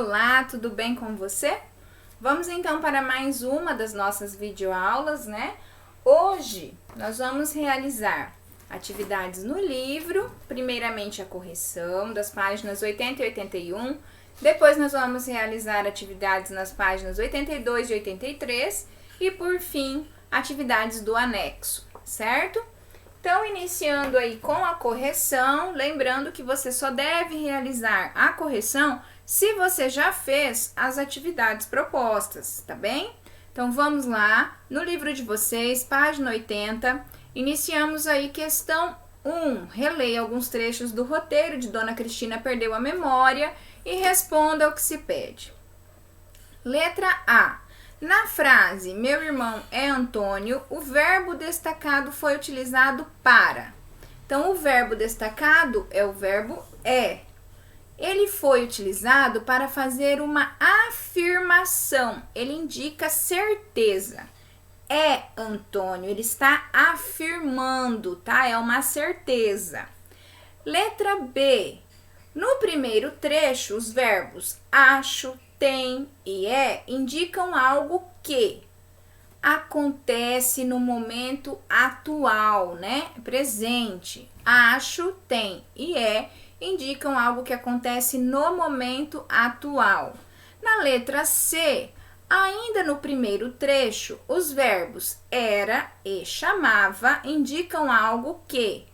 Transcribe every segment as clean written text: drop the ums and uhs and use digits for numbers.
Olá, tudo bem com você? Vamos então para mais uma das nossas videoaulas, né? Hoje nós vamos realizar atividades no livro, primeiramente a correção das páginas 80 e 81, depois nós vamos realizar atividades nas páginas 82 e 83 e por fim, atividades do anexo, certo? Então, iniciando aí com a correção, lembrando que você só deve realizar a correção se você já fez as atividades propostas, tá bem? Então, vamos lá, no livro de vocês, página 80, iniciamos aí questão 1. Releia alguns trechos do roteiro de Dona Cristina Perdeu a Memória e responda ao que se pede. Letra A. Na frase, meu irmão é Antônio, o verbo destacado foi utilizado para. Então, o verbo destacado é o verbo é. Ele foi utilizado para fazer uma afirmação. Ele indica certeza. É Antônio, ele está afirmando, tá? É uma certeza. Letra B. No primeiro trecho, os verbos acho, tem e é indicam algo que acontece no momento atual, né? Presente. Acho, tem e é indicam algo que acontece no momento atual. Na letra C, ainda no primeiro trecho, os verbos era e chamava indicam algo que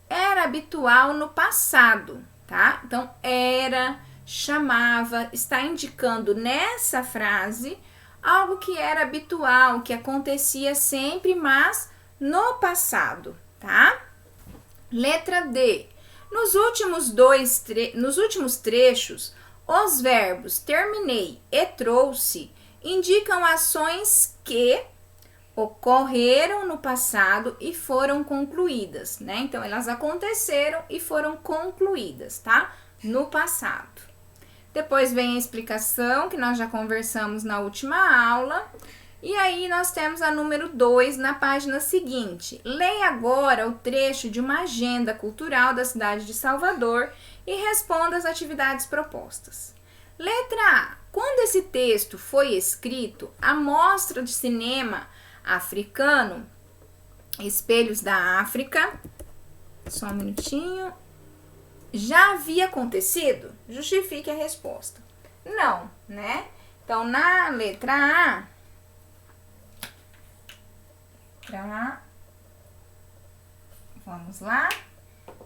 era habitual no passado, tá? Então, era, chamava, está indicando nessa frase algo que era habitual, que acontecia sempre, mas no passado, tá? Letra D. Nos últimos trechos, os verbos terminei e trouxe indicam ações que ocorreram no passado e foram concluídas, né? Então, elas aconteceram e foram concluídas, tá? No passado. Depois vem a explicação, que nós já conversamos na última aula. E aí, nós temos a número 2 na página seguinte. Leia agora o trecho de uma agenda cultural da cidade de Salvador e responda as atividades propostas. Letra A. Quando esse texto foi escrito, a mostra de cinema africano, Espelhos da África, só um minutinho, já havia acontecido? Justifique a resposta. Não, né? Então, na letra A, vamos lá,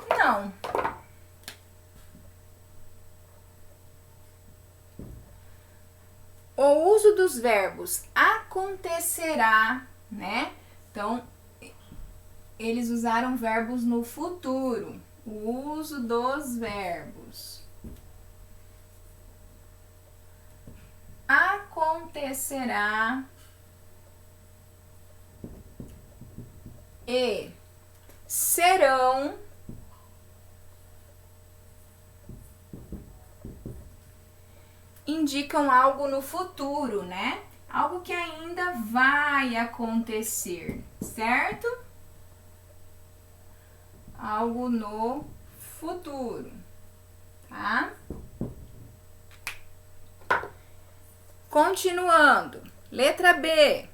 não. O uso dos verbos acontecerá, né? Então, eles usaram verbos no futuro. O uso dos verbos acontecerá e serão indicam algo no futuro, né? Algo que ainda vai acontecer, certo? Algo no futuro, tá? Continuando, letra B.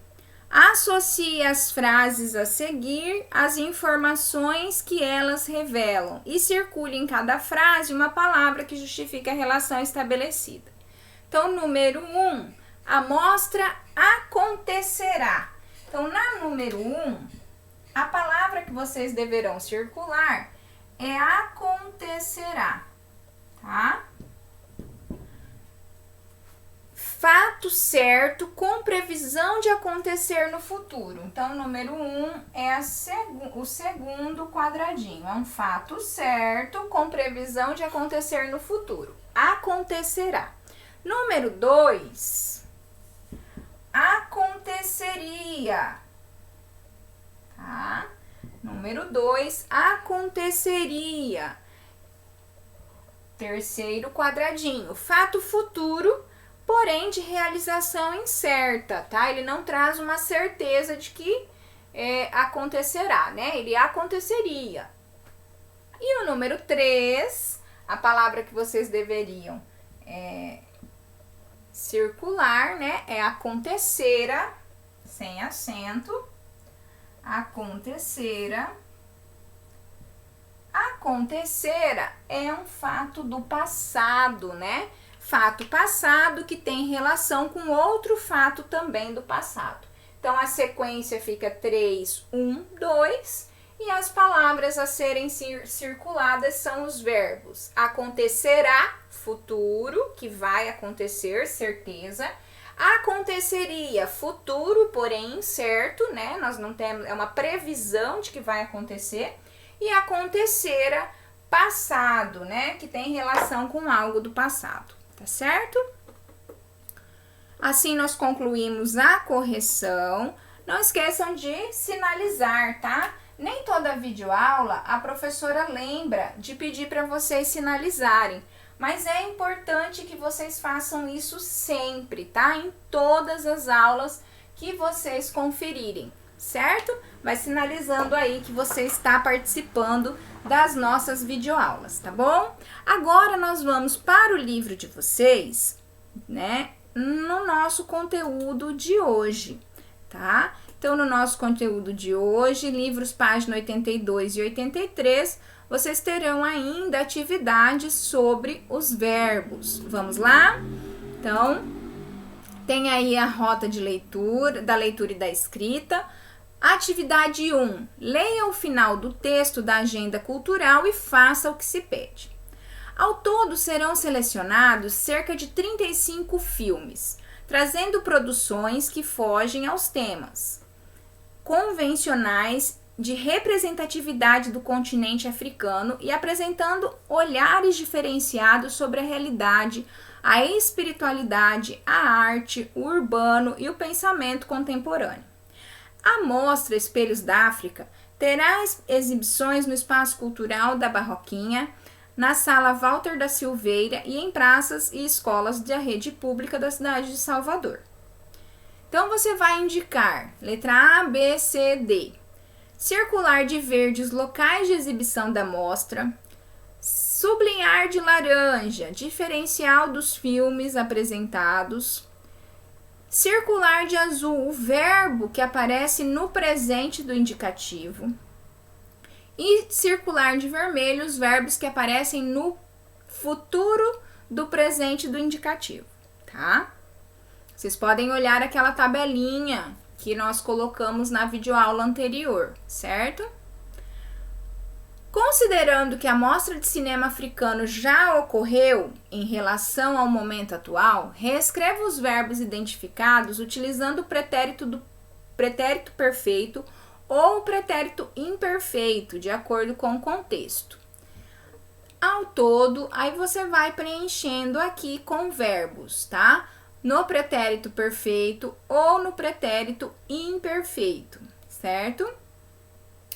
Associe as frases a seguir às informações que elas revelam e circule em cada frase uma palavra que justifique a relação estabelecida. Então, número 1, a mostra acontecerá. Então, na número 1, a palavra que vocês deverão circular é acontecerá, tá? Fato certo com previsão de acontecer no futuro. Então, número 1 é o segundo quadradinho. É um fato certo com previsão de acontecer no futuro. Acontecerá. Número 2, aconteceria. Tá? Número 2, aconteceria. Terceiro quadradinho, fato futuro, porém de realização incerta, tá? Ele não traz uma certeza de que acontecerá, né? Ele aconteceria. E o número 3, a palavra que vocês deveriam Circular, né? É acontecera, sem acento. Acontecera. Acontecera é um fato do passado, né? Fato passado que tem relação com outro fato também do passado. Então, a sequência fica 3, 1, 2. E as palavras a serem circuladas são os verbos acontecerá, futuro, que vai acontecer, certeza. Aconteceria, futuro, porém incerto, né? Nós não temos, é uma previsão de que vai acontecer. E acontecera, passado, né? Que tem relação com algo do passado, tá certo? Assim nós concluímos a correção. Não esqueçam de sinalizar, tá? Nem toda videoaula a professora lembra de pedir para vocês sinalizarem, mas é importante que vocês façam isso sempre, tá? Em todas as aulas que vocês conferirem, certo? Vai sinalizando aí que você está participando das nossas videoaulas, tá bom? Agora nós vamos para o livro de vocês, né? No nosso conteúdo de hoje, tá? Então, no nosso conteúdo de hoje, livros página 82 e 83, vocês terão ainda atividades sobre os verbos. Vamos lá? Então, tem aí a rota de leitura, da leitura e da escrita. Atividade 1. Leia o final do texto da agenda cultural e faça o que se pede. Ao todo, serão selecionados cerca de 35 filmes, trazendo produções que fogem aos temas convencionais de representatividade do continente africano e apresentando olhares diferenciados sobre a realidade, a espiritualidade, a arte, o urbano e o pensamento contemporâneo. A mostra Espelhos da África terá exibições no Espaço Cultural da Barroquinha, na Sala Walter da Silveira e em praças e escolas da rede pública da cidade de Salvador. Então, você vai indicar letra A, B, C, D. Circular de verde os locais de exibição da mostra. Sublinhar de laranja, diferencial dos filmes apresentados. Circular de azul, o verbo que aparece no presente do indicativo. E circular de vermelho, os verbos que aparecem no futuro do presente do indicativo, tá? Vocês podem olhar aquela tabelinha que nós colocamos na videoaula anterior, certo? Considerando que a mostra de cinema africano já ocorreu em relação ao momento atual, reescreva os verbos identificados utilizando o pretérito perfeito ou o pretérito imperfeito, de acordo com o contexto. Ao todo, aí você vai preenchendo aqui com verbos, tá? No pretérito perfeito ou no pretérito imperfeito, certo?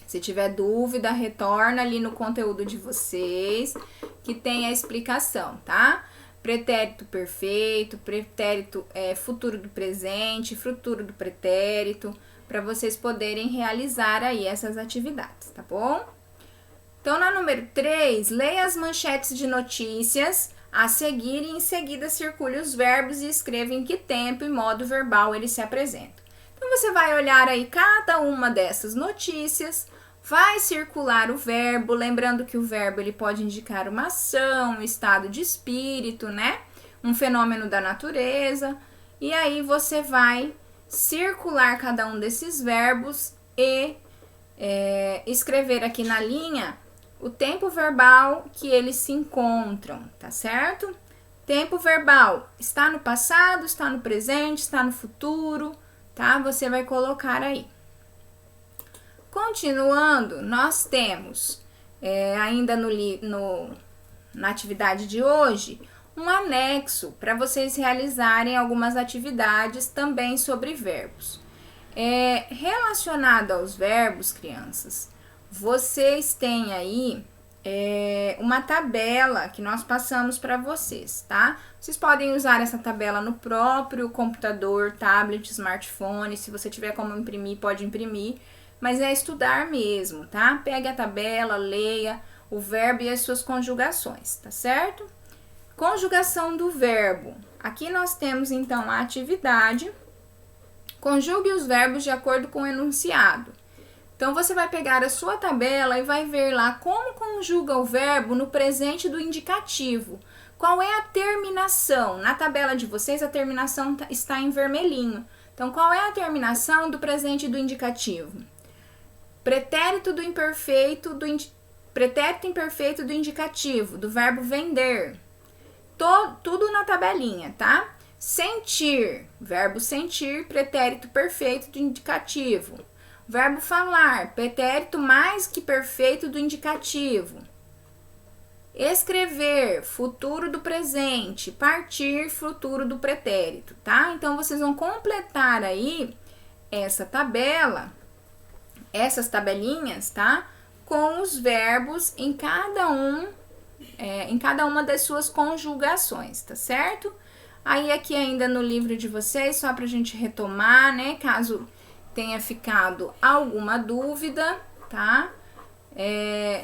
Se tiver dúvida, retorna ali no conteúdo de vocês, que tem a explicação, tá? Pretérito perfeito, pretérito futuro do presente, futuro do pretérito, para vocês poderem realizar aí essas atividades, tá bom? Então, na número 3, leia as manchetes de notícias a seguir e em seguida circule os verbos e escreva em que tempo e modo verbal eles se apresentam. Então, você vai olhar aí cada uma dessas notícias, vai circular o verbo, lembrando que o verbo ele pode indicar uma ação, um estado de espírito, né? Um fenômeno da natureza. E aí você vai circular cada um desses verbos e escrever aqui na linha o tempo verbal que eles se encontram, tá certo? Tempo verbal está no passado, está no presente, está no futuro, tá? Você vai colocar aí. Continuando, nós temos ainda na atividade de hoje um anexo para vocês realizarem algumas atividades também sobre verbos. Relacionado aos verbos, crianças, vocês têm aí uma tabela que nós passamos para vocês, tá? Vocês podem usar essa tabela no próprio computador, tablet, smartphone. Se você tiver como imprimir, pode imprimir, mas é estudar mesmo, tá? Pegue a tabela, leia o verbo e as suas conjugações, tá certo? Conjugação do verbo Aqui nós temos, então, a atividade. Conjugue os verbos de acordo com o enunciado. Então, você vai pegar a sua tabela e vai ver lá como conjuga o verbo no presente do indicativo. Qual é a terminação? Na tabela de vocês, a terminação está em vermelhinho. Então, qual é a terminação do presente do indicativo? Pretérito imperfeito do indicativo, do verbo vender. Tudo na tabelinha, tá? Sentir, verbo sentir, pretérito perfeito do indicativo. Verbo falar, pretérito mais que perfeito do indicativo. Escrever, futuro do presente. Partir, futuro do pretérito, tá? Então, vocês vão completar aí essa tabela, essas tabelinhas, tá? Com os verbos em cada uma das suas conjugações, tá certo? Aí, aqui ainda no livro de vocês, só pra gente retomar, né? Caso tenha ficado alguma dúvida, tá?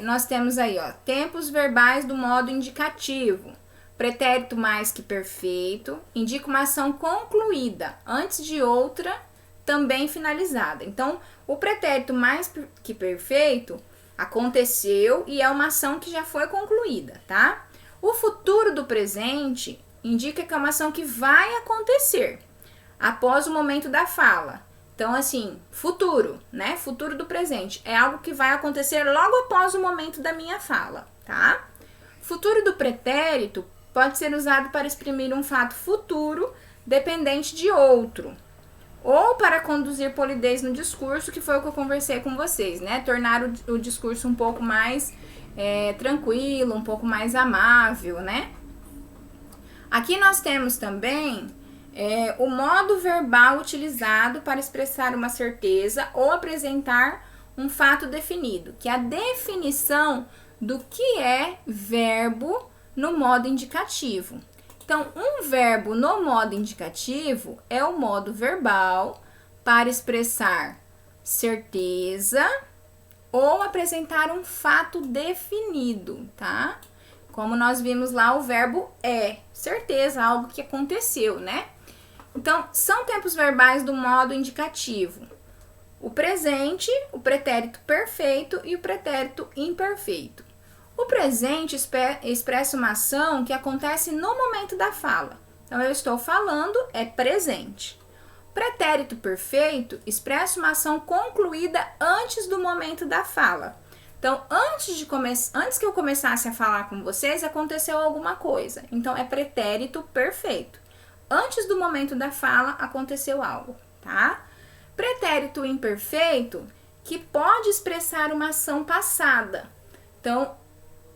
Nós temos aí, ó, tempos verbais do modo indicativo. Pretérito mais que perfeito indica uma ação concluída antes de outra também finalizada. Então, o pretérito mais que perfeito aconteceu e é uma ação que já foi concluída, tá? O futuro do presente indica que é uma ação que vai acontecer após o momento da fala. Então, assim, futuro, né? Futuro do presente é algo que vai acontecer logo após o momento da minha fala, tá? Futuro do pretérito pode ser usado para exprimir um fato futuro dependente de outro, ou para conduzir polidez no discurso, que foi o que eu conversei com vocês, né? Tornar o discurso um pouco mais tranquilo, um pouco mais amável, né? Aqui nós temos também o modo verbal utilizado para expressar uma certeza ou apresentar um fato definido, que é a definição do que é verbo no modo indicativo. Então, um verbo no modo indicativo é o modo verbal para expressar certeza ou apresentar um fato definido, tá? Como nós vimos lá, o verbo é certeza, algo que aconteceu, né? Então, são tempos verbais do modo indicativo. O presente, o pretérito perfeito e o pretérito imperfeito. O presente expressa uma ação que acontece no momento da fala. Então, eu estou falando, é presente. Pretérito perfeito expressa uma ação concluída antes do momento da fala. Então, antes que eu começasse a falar com vocês, aconteceu alguma coisa. Então, é pretérito perfeito. Antes do momento da fala, aconteceu algo, tá? Pretérito imperfeito, que pode expressar uma ação passada. Então,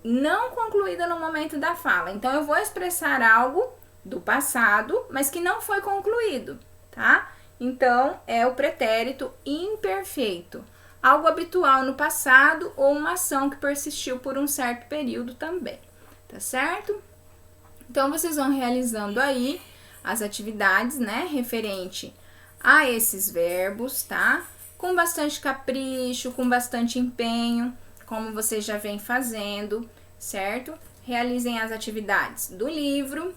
não concluída no momento da fala. Então, eu vou expressar algo do passado, mas que não foi concluído, tá? Então, é o pretérito imperfeito. Algo habitual no passado ou uma ação que persistiu por um certo período também, tá certo? Então, vocês vão realizando aí as atividades, né, referente a esses verbos, tá? Com bastante capricho, com bastante empenho, como vocês já vêm fazendo, certo? Realizem as atividades do livro,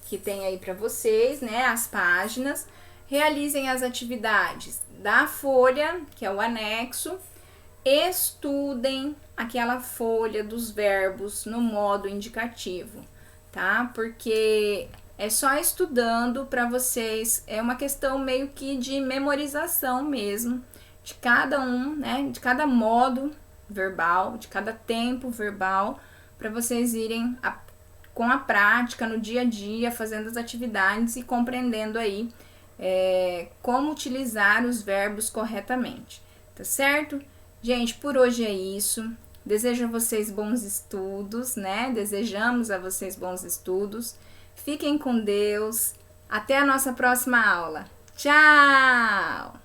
que tem aí para vocês, né, as páginas. Realizem as atividades da folha, que é o anexo. Estudem aquela folha dos verbos no modo indicativo, tá? Porque é só estudando para vocês, é uma questão meio que de memorização mesmo, de cada um, né? De cada modo verbal, de cada tempo verbal, para vocês irem com a prática no dia a dia, fazendo as atividades e compreendendo aí como utilizar os verbos corretamente, tá certo? Gente, por hoje é isso. Desejo a vocês bons estudos, né? Desejamos a vocês bons estudos. Fiquem com Deus. Até a nossa próxima aula. Tchau!